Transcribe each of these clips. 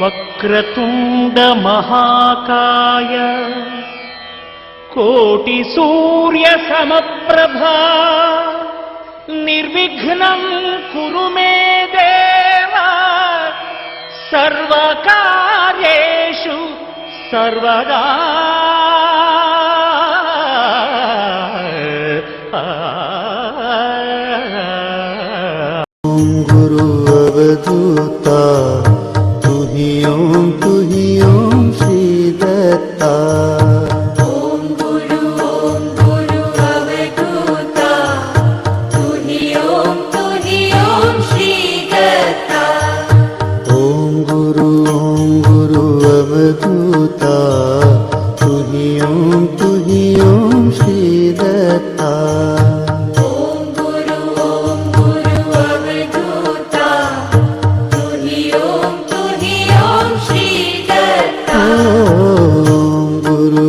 वक्रतुंड महाकाय कोटि सूर्य समप्रभा निर्विघ्नं कुरु मे देव सर्वकार्येषु सर्वदा। गुरु अवधूता तू ही ओम श्री दत्ता। ओम गुरु अवधूता तू ही ओम श्री दत्ता। ओम गुरु अवधूता तू ही ओम श्री दत्ता। ओम गुरु अवधूता तू ही ओम श्री दत्ता। ओम गुरु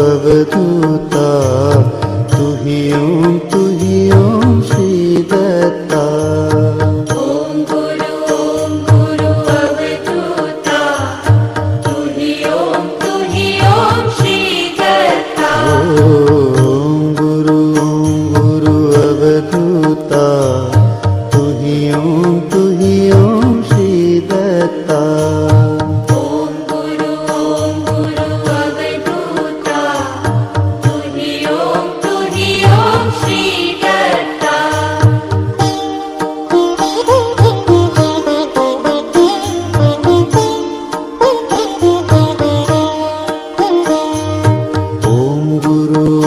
अवधूता तू ही ओम श्री दत्ता। ओम गुरु अवधूता तू ही ओम श्री दत्ता। ओम गुरु अवधूता तू ही ओम श्री दत्ता। ओम गुरु अवधूता तू ही ओम श्री दत्ता। ओम गुरु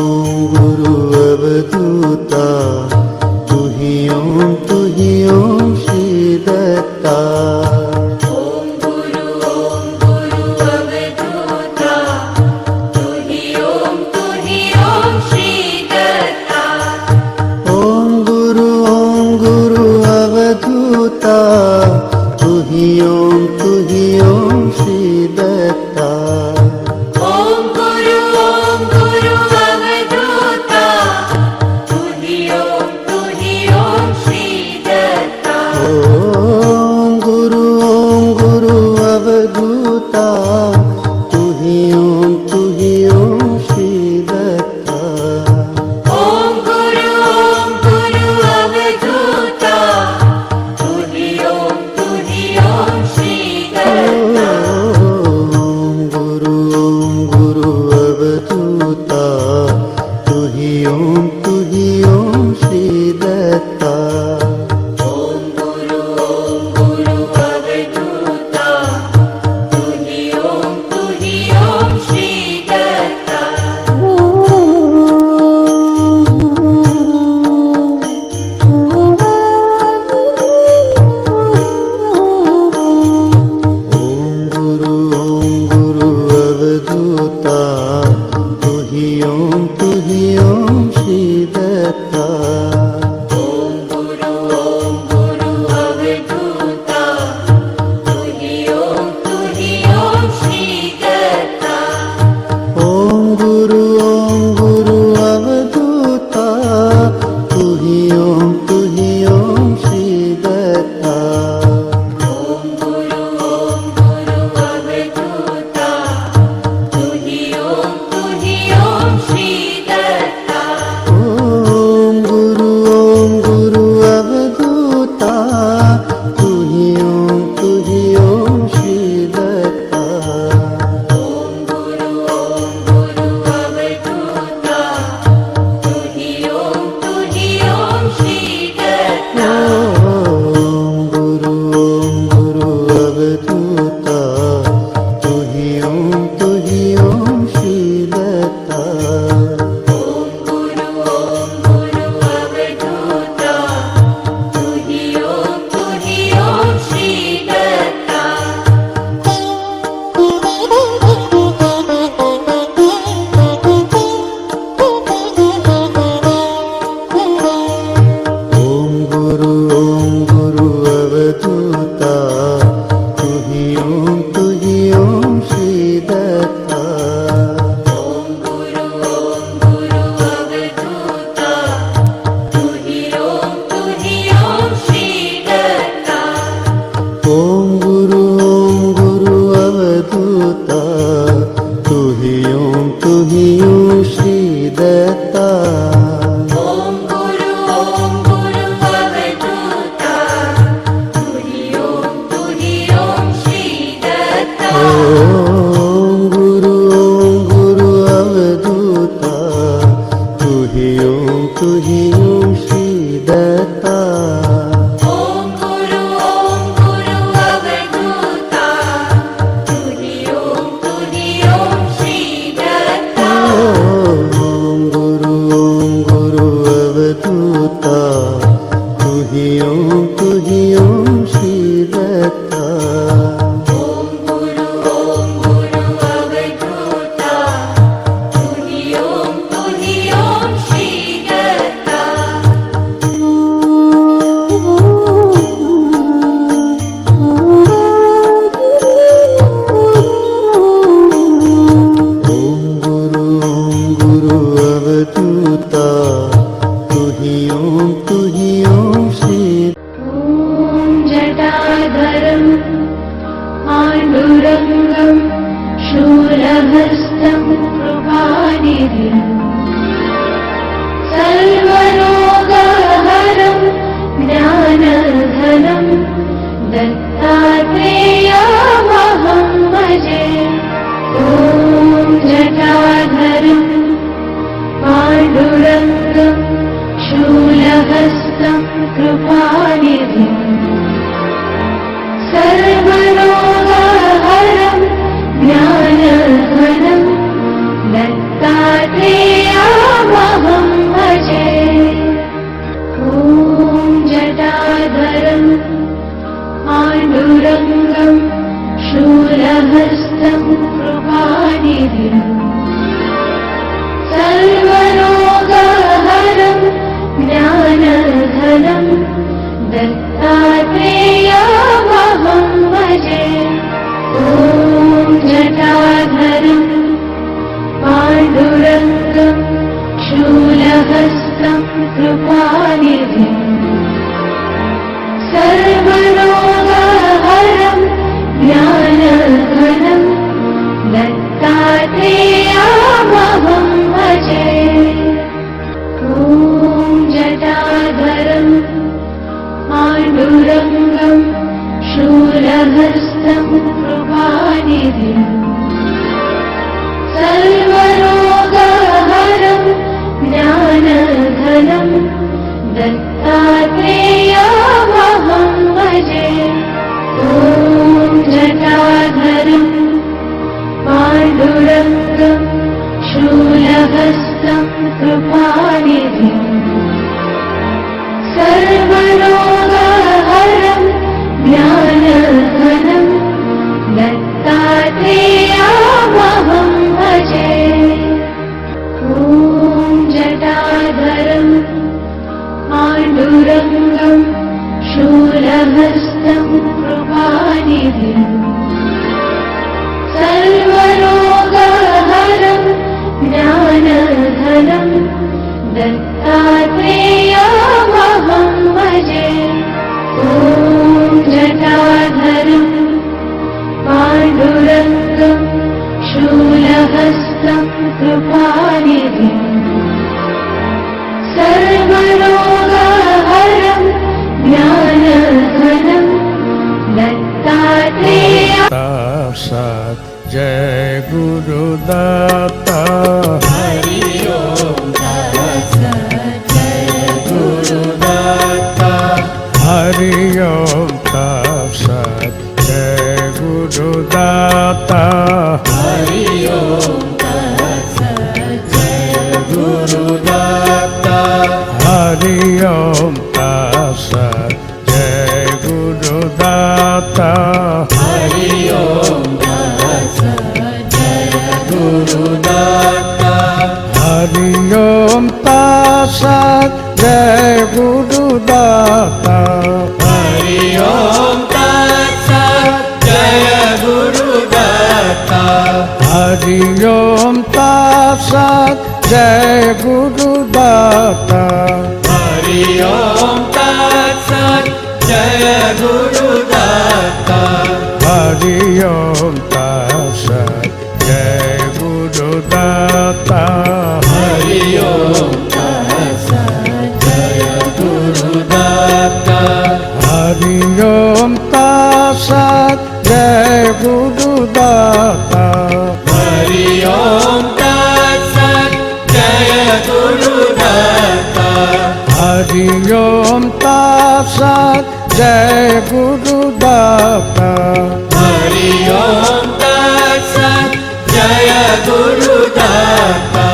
ओं श्री दत्ता ॐ गुरु अवधूता तुहि ॐ श्री दत्ता ओं गुरु अवधूता तुहि ओं श्री दत्ता ॐ गुरु अवधूता तुहि ॐ श्री दत्ता ओं गुरु अवधूता तुहि ओं श्री दत्ता ॐ गुरु अवधूता तुहि ॐ श्री दत्ता ओं गुरु अवधूता तुहि ओं श्री ॐ जटाधरं पाण्डुरङ्गं शूलहस्तं कृपानिधिं सर्वरोगहरं ज्ञानधनं दत्तात्रेयमहं भजे ॐ जटाधरं पाण्डुरङ्गं शूलहस्तं कृपानिधिं सर्वरोगहरं ज्ञानघनं दत्तात्रेयमहं भजे ॐ जटाधरं पाण्डुरङ्गं शूलहस्तं कृपानिधिं सर्वरोगहरं ज्ञानघनं दत्तात्रेयमहं भजे ॐ जटाधरं पाण्डुरङ्गं शूलहस्तं कृपानिधिं सर्वरोगहरं ज्ञानघनं दत्तात्रेयमहं भजे ॐ जटाधरं पाण्डुरङ्गं शूलहस्तं कृपानिधिं सर्वरोगहरं ज्ञानघनं दत्तात्रेयमहं भजे ॐ जटाधरं पाण्डुरङ्गं शूलहस्तं कृपानिधिं सर्वरोगहरं ज्ञानघनं दत्तात्रेयमहं भजे ॐ जटाधरं पाण्डुरङ्गं शूलहस्तं कृपानिधिं सर्वरोगहरं ज्ञानघनं दत्तात्रेयमहं भजे ॐ जटाधरं पाण्डुरङ्गं शूलहस्तं कृपानिधिं सर्वरोगहरं ज्ञानघनं दत्तात्रेय सत जय गुरुदाता हरि ओम जय गुरुदाता हरि ओम सत जय गुरुदाता हरि ओम जय गुरुदाता हरि ओम सत जय गुरुदाता हरि ओम गुरुदाता हरि ओम तत्सत जय गुरुदाता हरि ओम तत्सत जय गुरुदाता हरि ओम तत्सत जय गुरुदाता हरि ओम तत्सत जय गुरुदाता हरि ओम तत्सत जय गुरुदाता हरि ओम तत्सत् जय गुरुदाता हरि ओम तत्सत् जय गुरुदाता हरि ओम तत्सत् जय गुरुदाता हरि ओम तत्सत् जय गुरुदाता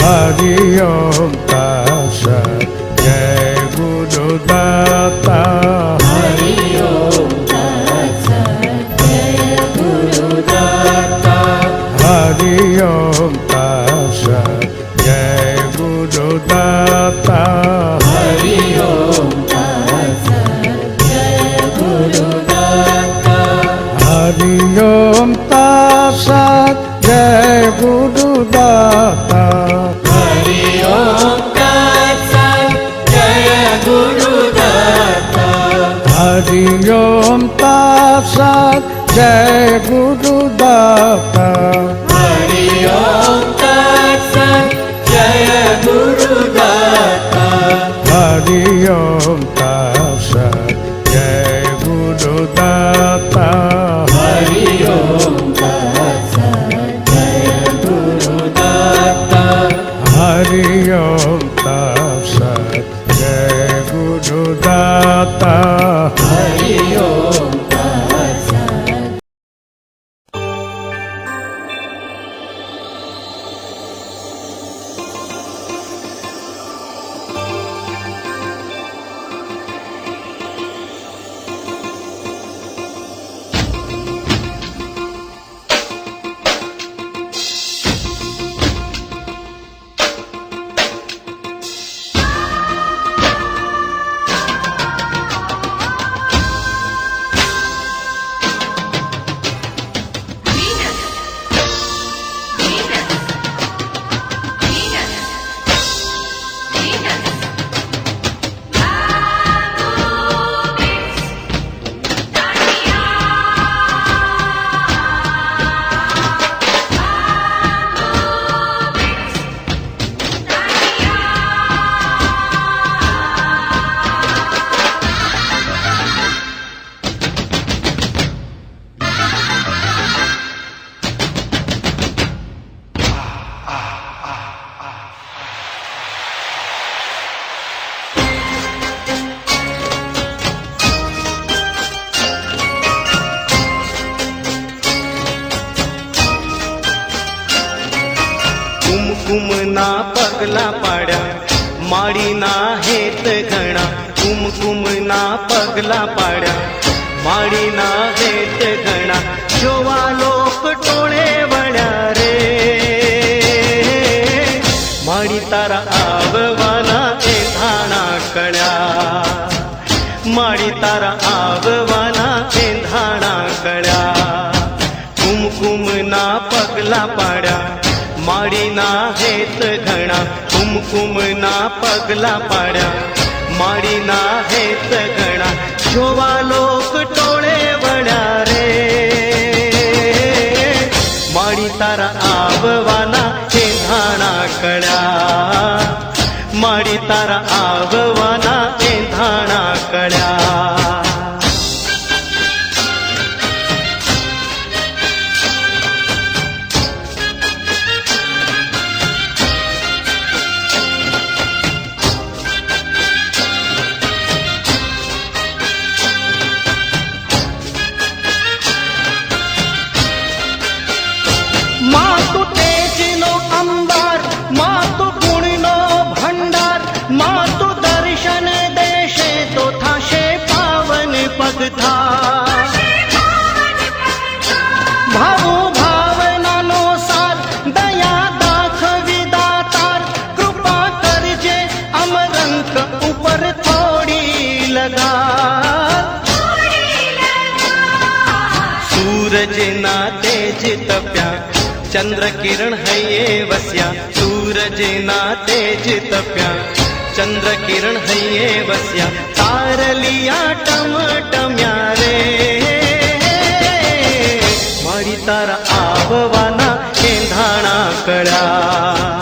हरि ओम तत्सत् जय गुरुदाता हरि ओम तत्सत् जय गुरुदाता हरि ओम तत्सत् जय गुरुदाता हरि ओम तत्सत् जय गुरुदाता हरि ओम तत्सत् जय गुरुदाता हरि ओम तत्सत् जय गुरुदाता हरि ओम तत्सत् जय गुरुदाता हरि ओम तत्सत् जय गुरुदाता हरि ओम तत्सत् जय गुरुदाता हरि ओम तत्सत् जय गुरुदाता हरि ओम तत्सत् जय गुरुदाता हरि ओम तत्सत् जय गुरुदाता हरि ओम तत्सत् કુમકુમના પગલા પાડ્યા માળીના હેત ઘણા કુમકુમના પગલા પાડ્યા માળીના હેત ઘણા જોવા લોક ટોળે વળ્યા રે માળી તારા આવવાના એ ધાણા કળ્યા માળી તારા આવવાના એ ધાણા કળ્યા કુમકુમના પગલા પાડ્યા માળીના હેત ઘણા કુમકુમના પગલા પાડ્યા માળીના હેત ઘણા જોવા લોક ટોળે વળ્યા રે માળી તારા આવવાના એ ધાણા કળ્યા માળી તારા આવવાના એ ધાણા કળ્યા ભાવો ભાવનાનો સાર દયા દાખવી દાતાર કૃપા કરજે અમરંક ઉપર થોડી લગા સૂરજના તેજ તપ્યા ચંદ્ર કિરણ હૈયે વસ્યા સૂરજના તેજ તપ્યા ચંદ્ર કિરણ હૈયે વસ્યા તારલિયા ટમટમ્યા રે માળી તારા આવવાના એંધાણા કળ્યા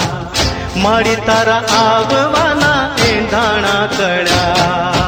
મારી તારા આવવાના એંધાણા કળ્યા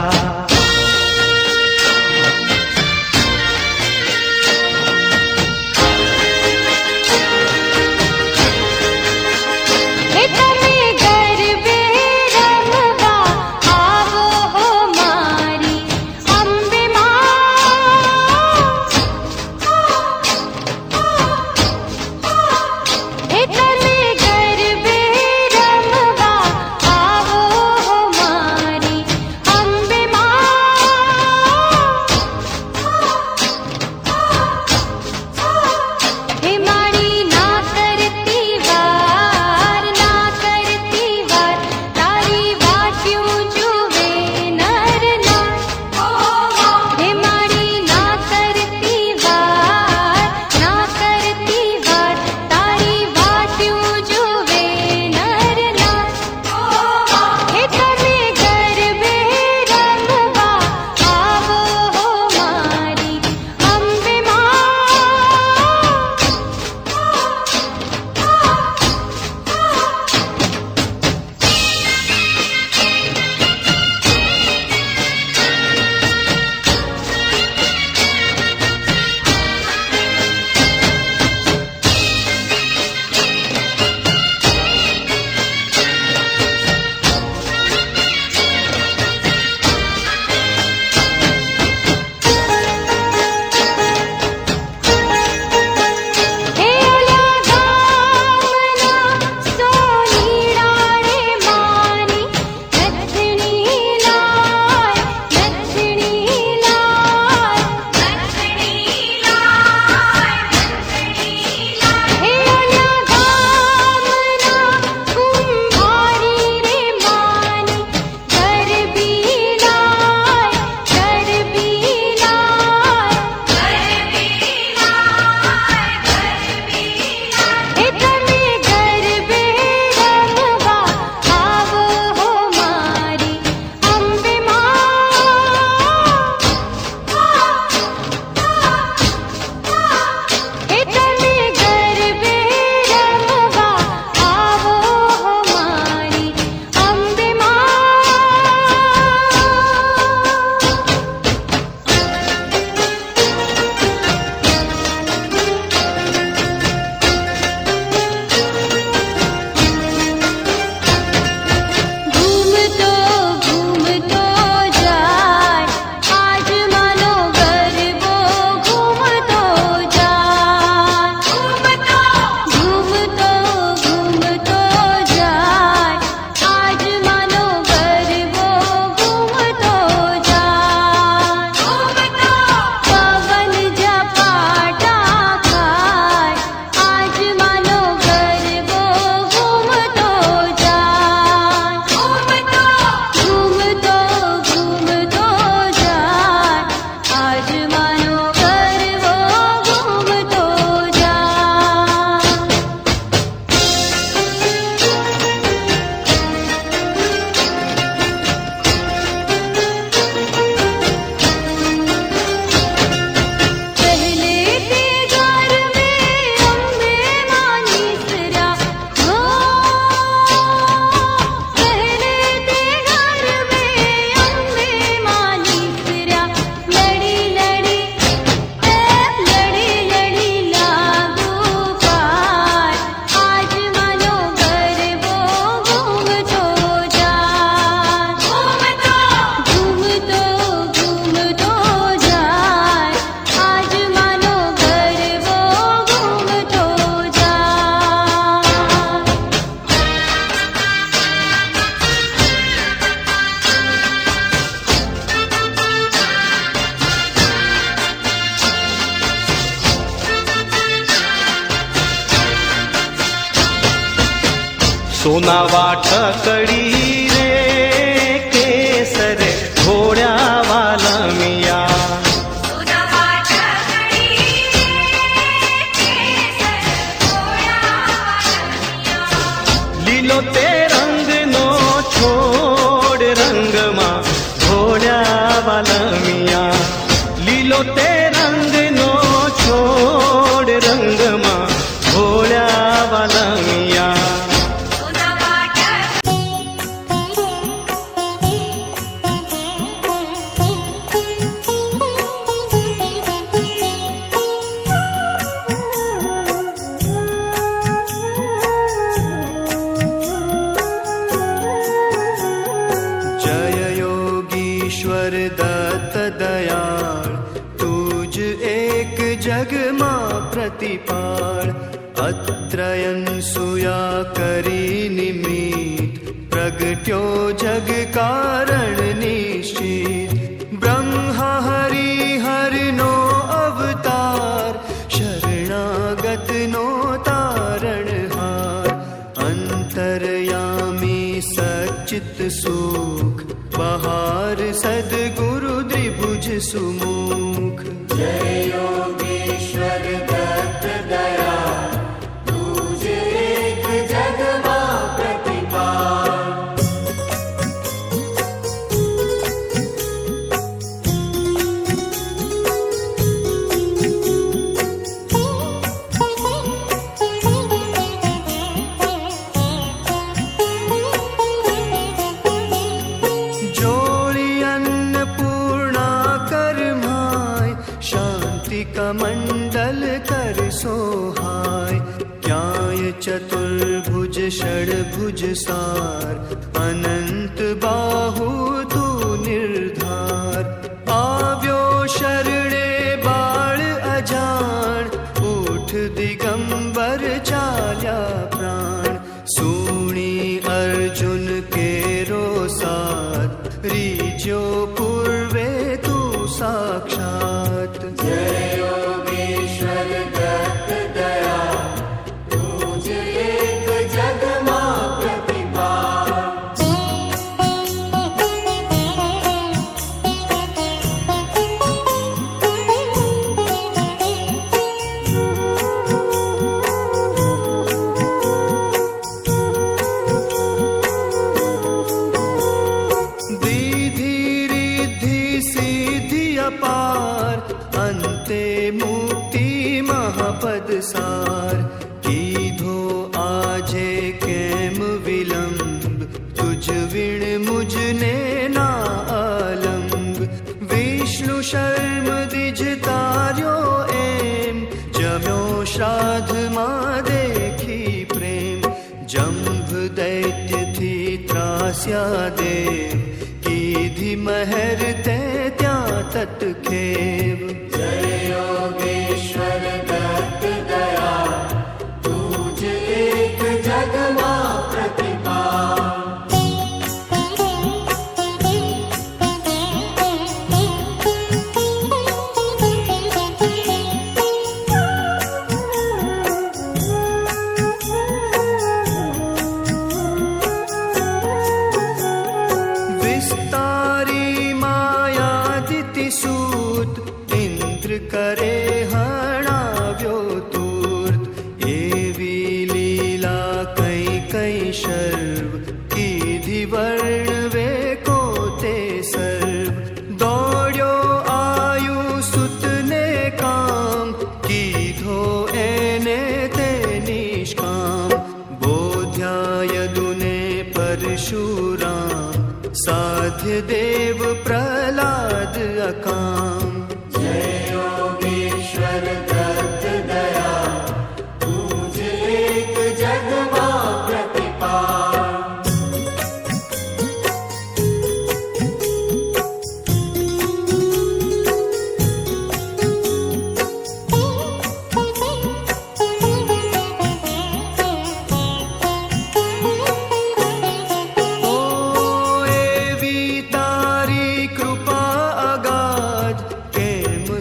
सोना वाठकड़ी रे केसर घोड़ा वाला मिया લીલો તે રંગ નો છોડ રંગમાં ઘોડા વાલા મિયા લીલો તે રંગ નો છોડ રંગમાં ઘોડા વાલા મિયા प्रतिपाळ अत्रयंसूया करी निमित्त प्रगट्यो जग कारण निश्चित ब्रह्मा हरि हरनो अवतार शरणागत नो तारणहार अंतरयामी सच्चित सुख बहार सद्गुरु द्विभुज सुमुख जय योगेश्वर दत्त दया तुझे एक जगमा प्रतिपाल कमंडल कर सोहाय ज्ञाय चतुर्भुज षड्भुज सार अनंत बाहु तू निर्धार आव्यो शरणे बाळ अजान उठ दिगंबर चाल्या प्राण सुणी अर्जुन केरो साथ रीज्यो पूर्वे तू साक्षात जय योगेश्वर दत्त दया तुझे एक जगमा प्रतिपाल दीधी रिद्धि सिद्धि अपार अंते मुक्ति महापद सार कीधो आजे केम विलंब तुझ विण मुझने ना अलंब विष्णु शर्म दिज तार्यो एम जम्यो श्राद्ध मा देखी प्रेम जंभ दैत्य थी त्रास्या देव कीधी महर ते त्या तत्खेव जय योगेश्वर दत्त दया तुझ एक जगमा प्रतिपाल करे हणाव्यो तूर्त एवी लीला कई कई शर्व कीधी वर्णवे को ते सर्व दौड्यो आयु सुतने काम कीधो एने ते निष्काम बोध्या यदुने परशुराम साध्य देव प्रहलाद अकाम जय योगेश्वर दत्त दया तुझे एक जगमा प्रतिपाल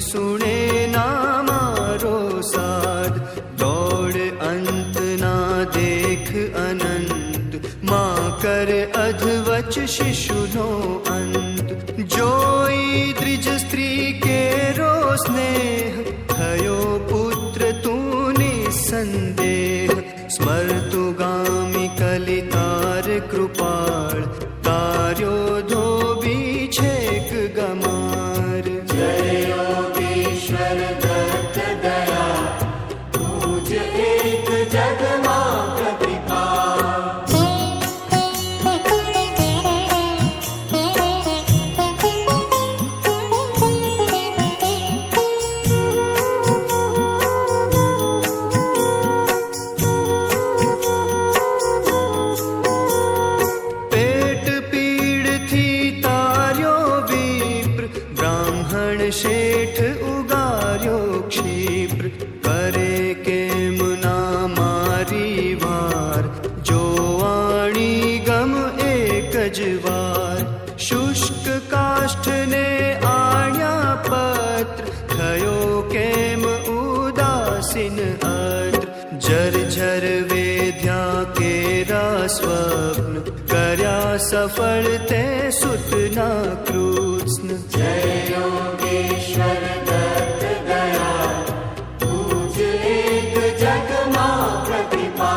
सुने ना मारो साध दौड़ अंत ना देख अनंत माँ कर अधवच शिशु नो अंत जोई द्विज स्त्री के रो स्नेह भयो पुत्र तू निसंदेह स्मर्तुगामी कलितार कृपाळ तार्यो धोबी छेक गमार जय योगेश्वर दत्त दया तुझ एक जगमा प्रतिपाल शेठ उगार्यो क्षिप्र करे जवार शुष्क काष्ठने आण्या पत्र थयो केम उदासीन अत्र जर्जर वेद्या केरा स्वप्न कर्या सफल ते सुतना कृत्स्न जय योगेश्वर दत्त दया तुझ एक जग मां प्रतिभा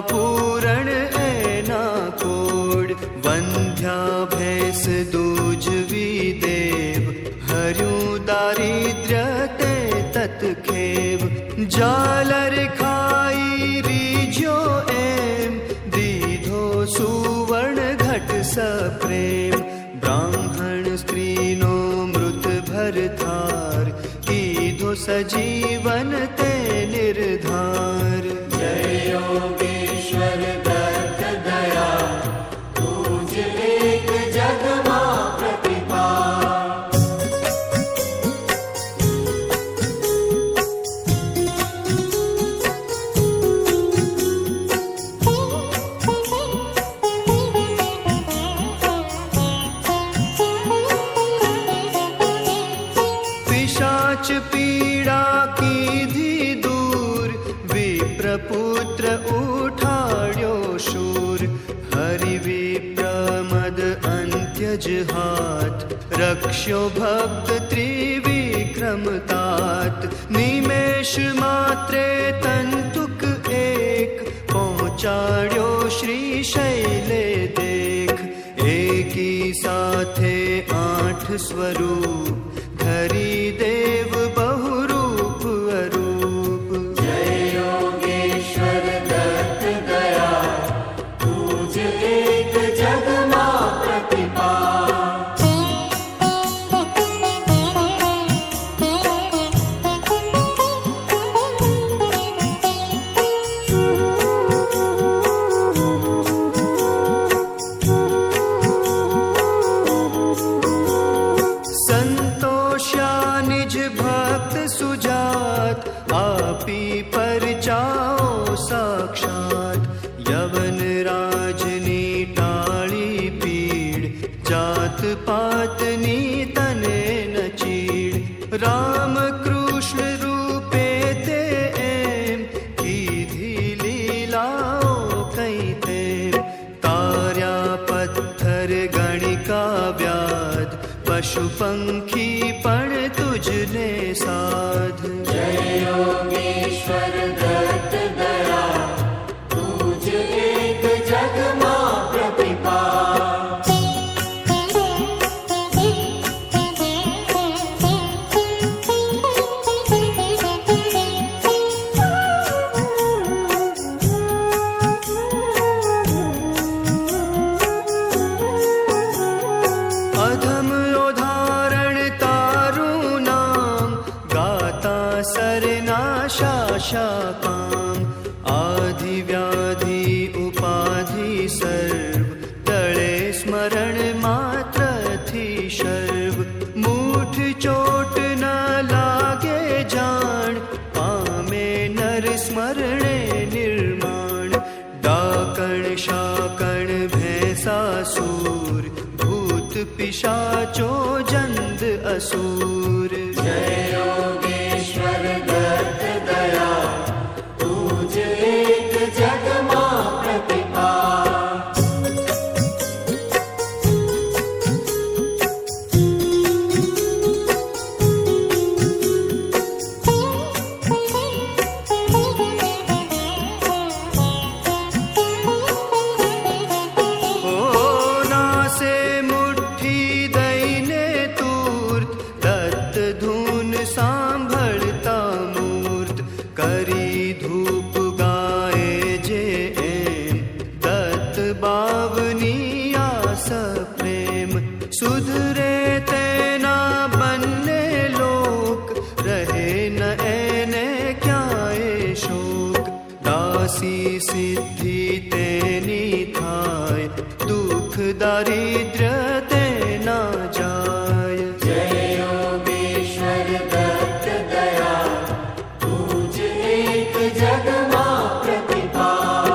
पूरण ऐना कोड वंध्या भैंस दूजवी देव हरु दारिद्र्य ते तत्खेव जालर खाई रीज्यो एम दीधो सुवर्ण घट सप्रेम ब्राह्मण स्त्रीनो मृत भर थार कीधो सजीवन ते निर्धार जय योगेश्वर दत्त दया तुझ एक जग मां प्रतिभा पिशाच पीड़ा कीधी दूर विप्रपुत्र उठाड्यो शूर हरि विप्रमद अंत्यज हाथ रक्ष्यो भक्त त्रिविक्रम तात निमेष मात्रे तंतुक एक पहुंचाड्यो श्री शैले देख एकी साथे 8 स्वरूप धरी देव बहुरूप अरूप जय योगेश्वर दत्त दया तुझ एक जग मां प्रतिभा निज भक्त सुजात आपी पर जाओ साक्षात यवन राजनी टाળી पीड़ जात पातनी तने न चीड़ राम कृष्ण रूपे ते एम कीधी लीलाओ कई तेम तार्या पत्थर गणिका व्याध पशु पंखी पण तुझने साध जय योगेश्वर दत्त दया तुझ एक जग मां प्रतिभा अधम सरनाशा काम आदि व्याधि उपाधि सर्व तळे स्मरण मात्र थी शर्व मूठ चोट न लागे जान पामे नर स्मरणे निर्माण डाकण शाकण भैंसासूर भूत पिशाचो जंद असुर जय योगेश्वर दत्त दया तुझ एक जग मां प्रतिभा ओ नासे मुट्ठी दईने तूर्त सिद्धि तेनी थाय, दुख दारिद्र्य ते ना जाय। जय योगेश्वर दत्त दया, तुझ एक जग मां प्रतिपाल।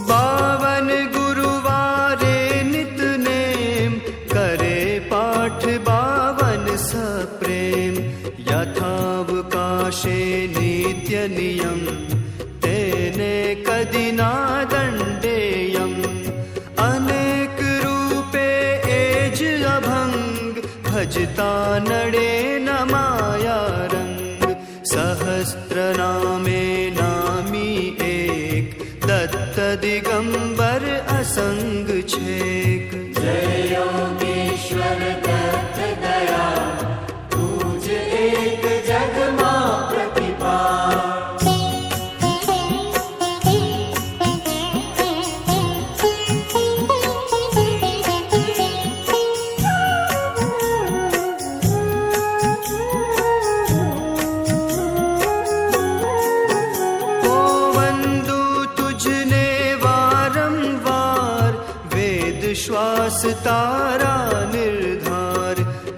बावन गुरुवारे नितनेम, करे पाठ बावन सप्रेम। यथावकाशे नित्य नियम, तेने कदिना दण्डेयम्। अनेक रूपे एज अभंग, भजता नडे न माया रंग। सहस्त्र नामे नामी एक, दत्त दिगंबर असंग छेक। जय योगेश्वर दत्त दया, तुझ एक जग मां प्रतिपाल। ओ वंदु तुझने वारंवार, वेद श्वास तारा निर्धार।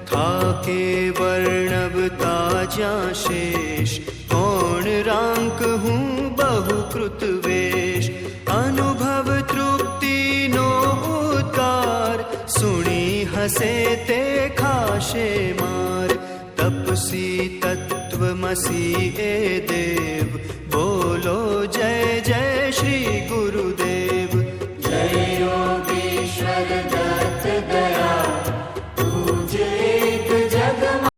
थाके वर्णव ताज्या शेष, कौन रांक हूँ बहुकृत वेश। अनुभव तृप्ति नो उद्गार, सुनी हसे ते खाशे मार। तपसी तत्वमसी ए देव, बोलो जय जय श्री गुरुदेव। जय योगेश्वर दत्त दया, तुझ एक जग मां।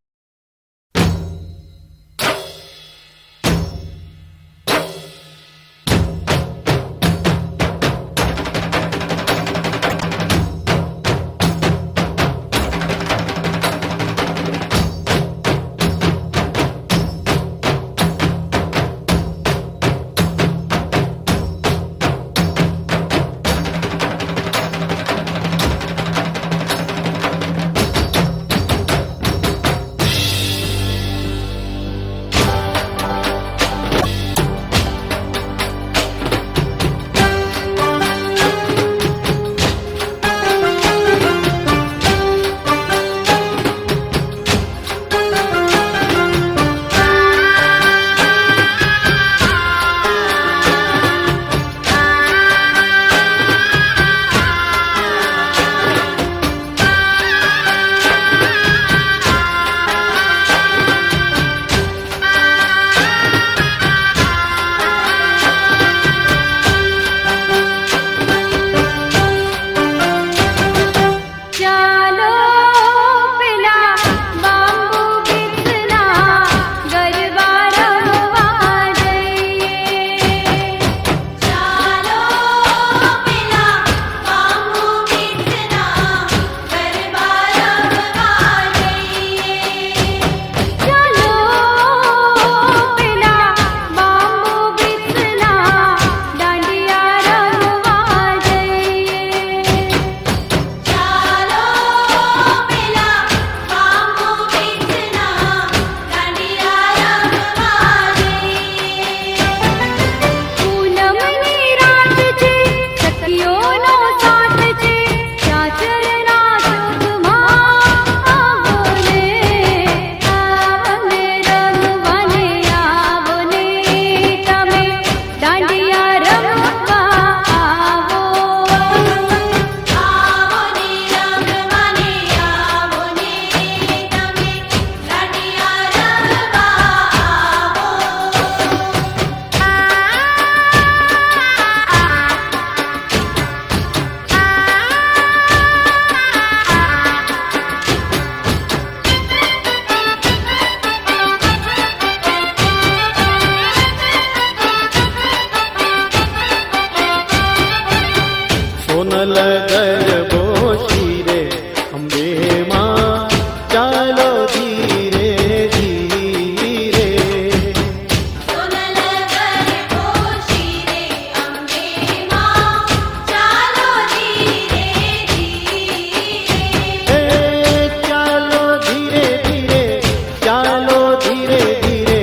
ધીરે ધીરે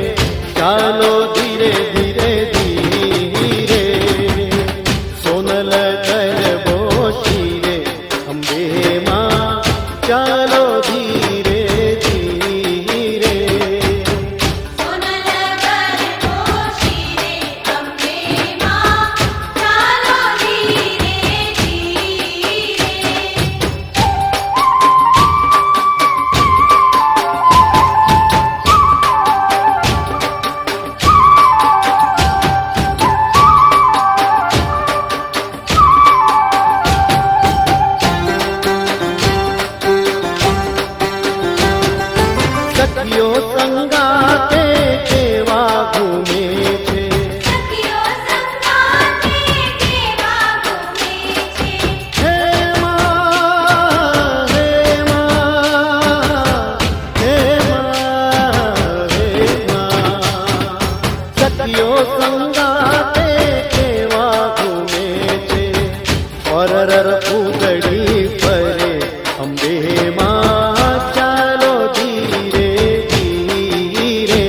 ચાલો ધીરે ધીરે ધીરે સોનલ કરબો શિરે અંબે માં ચાલો ધીરે ધીરે સોનલ કરબો શિરે અંબે માં ચાલો ધીરે ધીરે સખીઓ સંગાતે કેવા ઘૂમે છે સખીઓ સંગાતે કેવા ઘૂમે છે હે માં હે માં હે માં હે માં સખીઓ સંગાતે કેવા ઘૂમે છે પરર ઉગડી ફરે અંબે માં ચાલો ધીરે ધીરે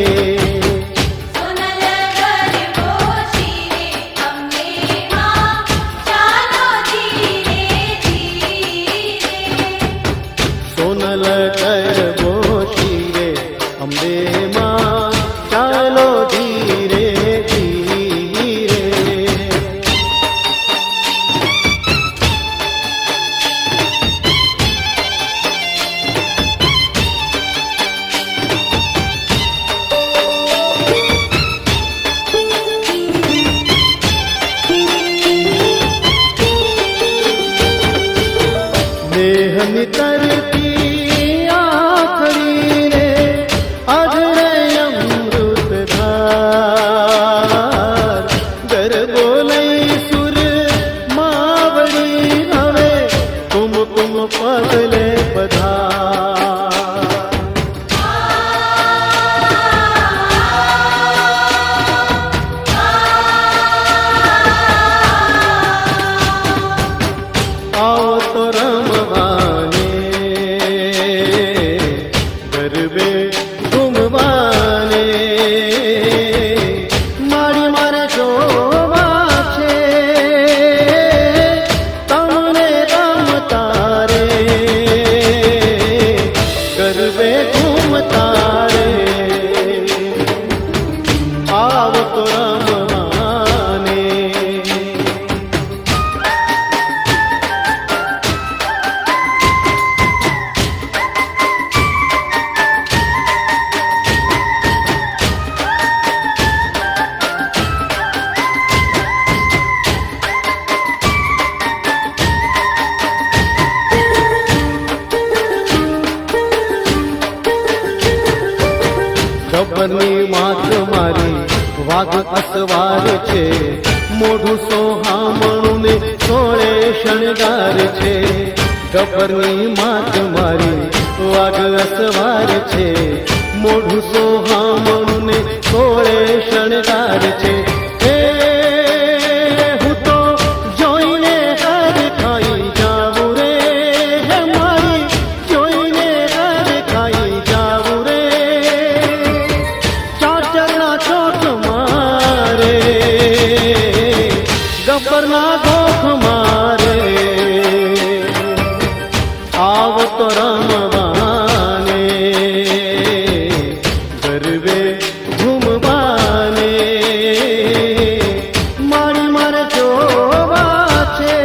સોનલ કરબો શિરે અંબે માં ચાલો ધીરે ધીરે સોનલ કરબો શિરે અંબે માં ચાલો ધીરે ધીરે દેહની તરતી આખરી રે અધરે અમૃત ધાર ગરબો લઈ સુર માવડી હવે કુમકુમ પગલે પધાર આવો તો રમવાને ગરબે ઘૂમવાને મારી મારે જોવા છે તમને રમતા રે ગરબે ઘૂમતા રે આવો તો રમવાને ગબ્બરની માત મારી વાઘ અસવાર છે મોઢું સોહામણું ને સોળે શણગાર છે ગબ્બરની માત મારી વાઘ અસવાર છે મોઢું સોહામણું ને સોળે શણગાર છે હે હું તો જોઈને હર ખાઈ જાવું રે હે મારી જોઈને હર ખાઈ જાવું રે ચાચરના ચોટ મારે ગબ્બરના ગોખ મારે આવ તો રમવાને ગરબે ઘૂમવાને મારી મારે જોવા છે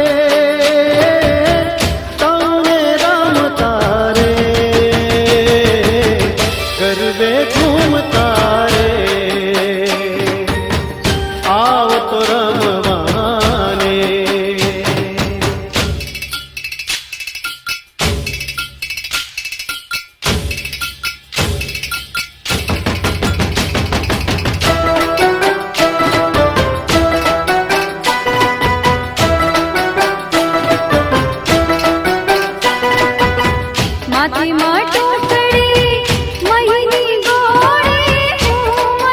તમને રમતા રે ગરબે ઘૂમતા રે આવ તો રમવાને માથે માટું ચડે મહીની ગોળે હું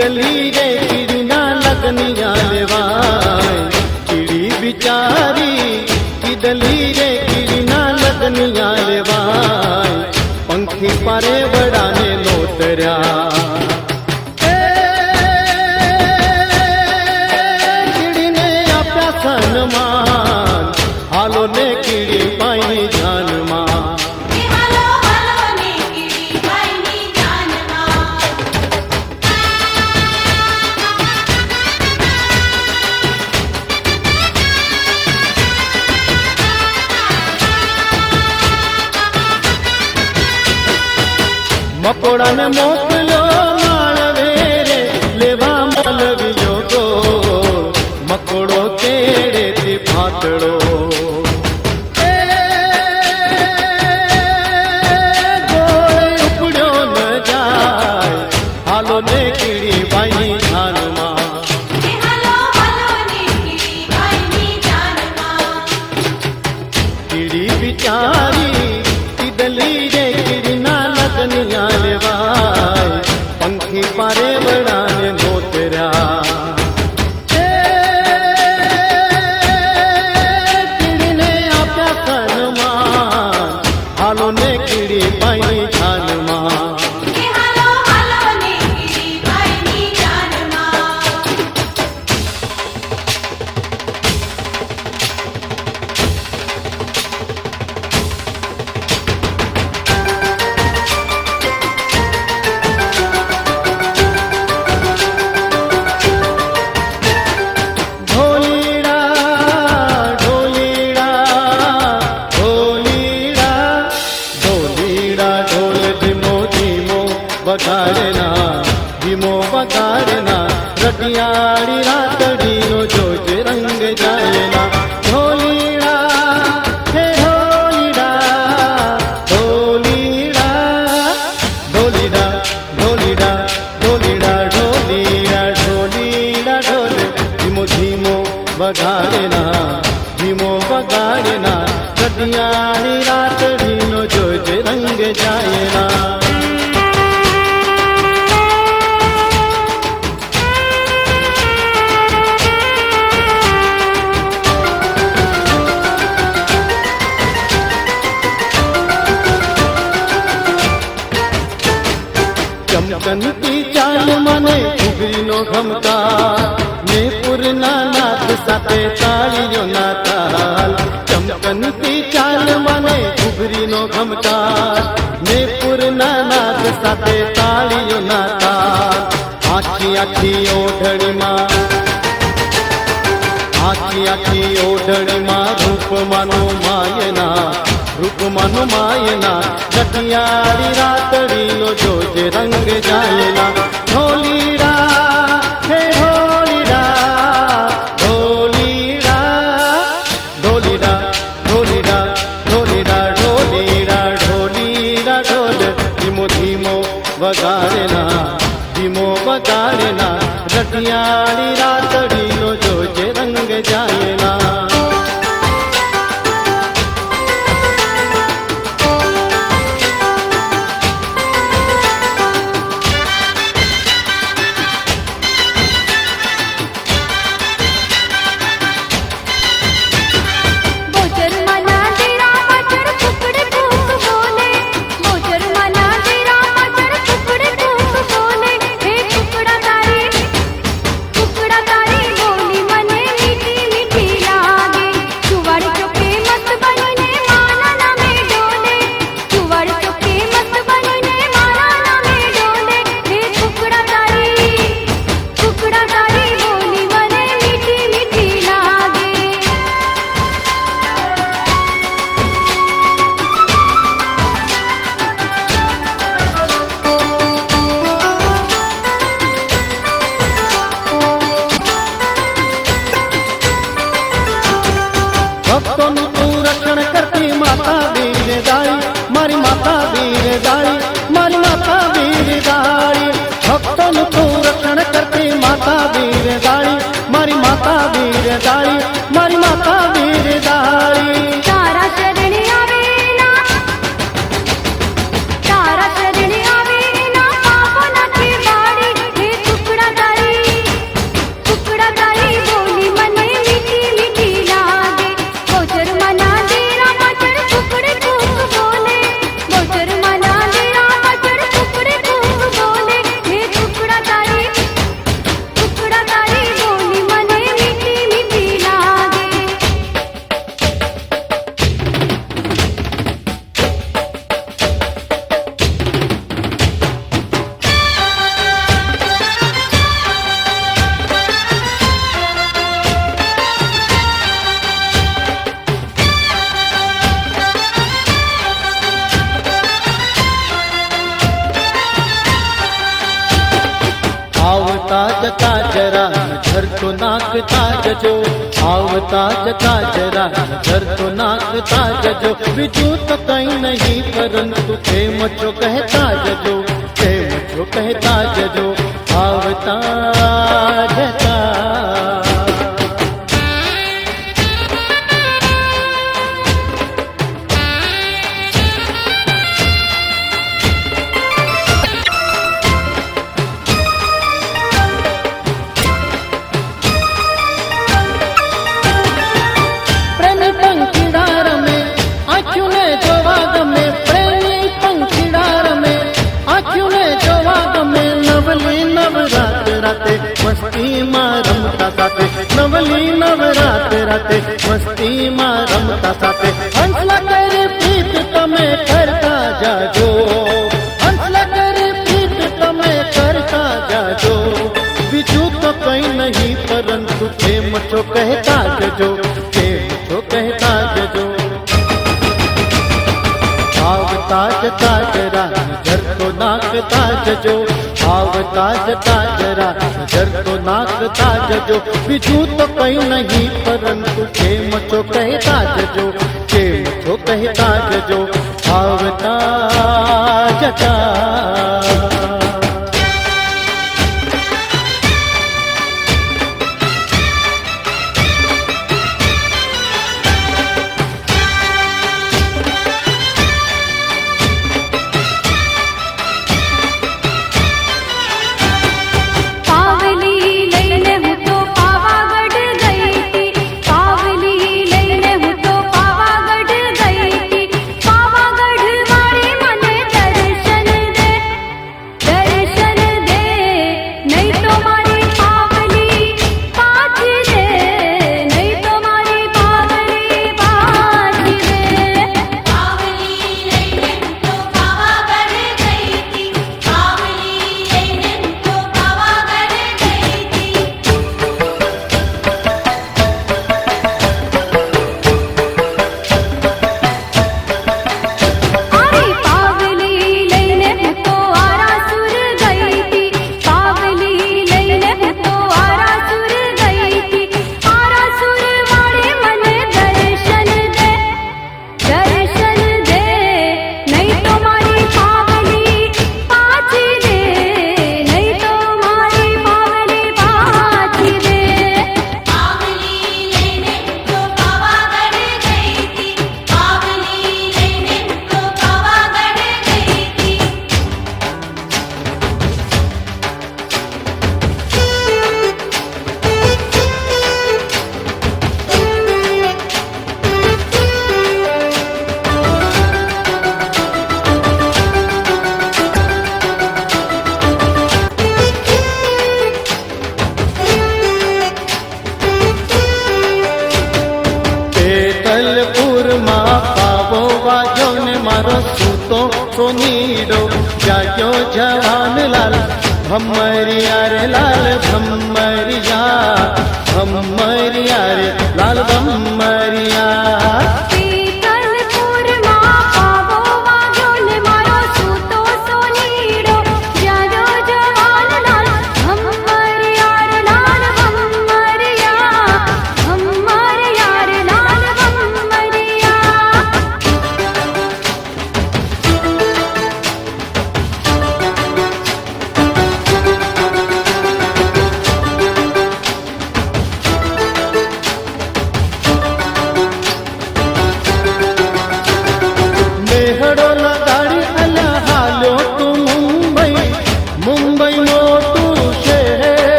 કીડલી રે કીડીના લગનિયા લેવાય કીડી બિચારી કીડલી રે કીડીના લગનિયા લેવાય પંખી પારે વડાને લોતર્યા કીડીને આપ્યા સન્માન હાલો ને કીડી પાઈ જાનમાં કે હાલો હાલો ને કીડી ભાઈની જાનમાં મકોડાને મોકલ્યો માળવે રે લેવા મલવ્યો ગોળ મકોડો કેડેથી ફાટડો એ ગોળ ઉપડ્યો ન જાય હાલો ને કીડી બાઈની જાનમાં કે હાલો હાલો ને કીડી ભાઈની જાનમાં કીડી બિચારી કીડલી રે કીડીના લગનિયા લેવાય પંખી પારે વડાને નોતર્યા કીડીને આપ્યા સન્માન હાલો ને કીડી પાઈ જાનમાં કે હાલો હાલો ને કીડી ભાઈની જાનમાં ઢોલીડા ઢોલીડા ઢોલીડા ઢોલીડા ઢોલ ધીમો ધીમો વગાડના ધીમો વગાડના રટિયાળી રાતડીનો જોજે રંગ જાયના ઢોલીડા હે ઢોલીડા ઢોલીડા ઢોલીડા ઢોલીડા ઢોલીડા ઢોલીડા ઢોલીડા ઢોલ ધીમો ધીમો વગાડના ધીમો વગાડના રટિયાળી રાતડીનો જોજે રંગ જાયના ચમકનતી ચાલ મને ઘૂઘરીનો ઘમકાર ને પૂરના નાદ સાથે તાળીઓના તાલ ચમકનતી ચાલ મને ઘૂઘરીનો ઘમકાર ને પૂરના નાદ સાથે તાળીઓના તાલ આખી આખી ઓઢણીમાં આખી આખી ઓઢણીમાં રૂપમાનું માયના રૂપમાનું માયના રટિયાળી રાતડીનો જોજે રંગ જાયના ઢોલીડા હે ઢોલીડા ઢોલીડા ઢોલીડા ઢોલીડા ઢોલીડા ઢોલીડા ઢોલીડા ઢોલ ધીમો ધીમો વગાડના ધીમો વગાડના રટિયાળી રાતડીનો જોજે રંગ જાયના બોચર મના તેરા મચર કુકડે કૂક બોલે બોચર મના તેરા મચર કુકડે કૂક બોલે હે કુકડા તારી બોલી મને મીઠી મીઠી લાગે ચુવાડ ચોકે મસ્ત બનીને માના નામે ડોલે ચુવાડ ચોકે મસ્ત બનીને માના નામે ડોલે હે કુકડા તારી બોલી મને મીઠી મીઠી લાગે ભક્તોનું તું રક્ષણ કરતી માતા વીર દાળી મારી માતા વીર દાળી મારી માતા વીર દાળી ભક્તોનું તું રક્ષણ કરતી માતા વીર દાળી મારી માતા વીર દાળી મારી માતા વીર દાળી તારા ચરણે આવે ના તારા ચરણે આવે ના પાપો નાખે બાળી હે ટુકડા આવતા જતા જરા નજર તો નાખતા જજો, આવતા જતા જરા નજર તો નાખતા જજો, બીજું તો કઈ નહીં પરંતુ પ્રેમ છો કહેતા જજો, પ્રેમ છો કહેતા જજો, આવતા જતા. મસ્તીમાં રમતા સાથે નવલી નવરાત રાતે મસ્તીમાં રમતા સાથે હંસલા કરી પ્રીત તમે કરતા જાજો, હંસલા કરી પ્રીત તમે કરતા જાજો, બીજું તો કઈ નહીં પરંતુ પ્રેમ છો કહેતા જજો, પ્રેમ છો કહેતા જજો. આવતા જતા જરા નજર તો નાખતા જજો, આવતા જતા જરા નજર તો નાખતા જજો, બીજું તો કઈ નહીં પરંતુ પ્રેમ છો કહેતા જજો, પ્રેમ છો કહેતા જજો, આવતા જતા. મારો સૂતો સોનીડો જાગ્યો જવાન લાલ ભમરિયા રે લાલ ભમ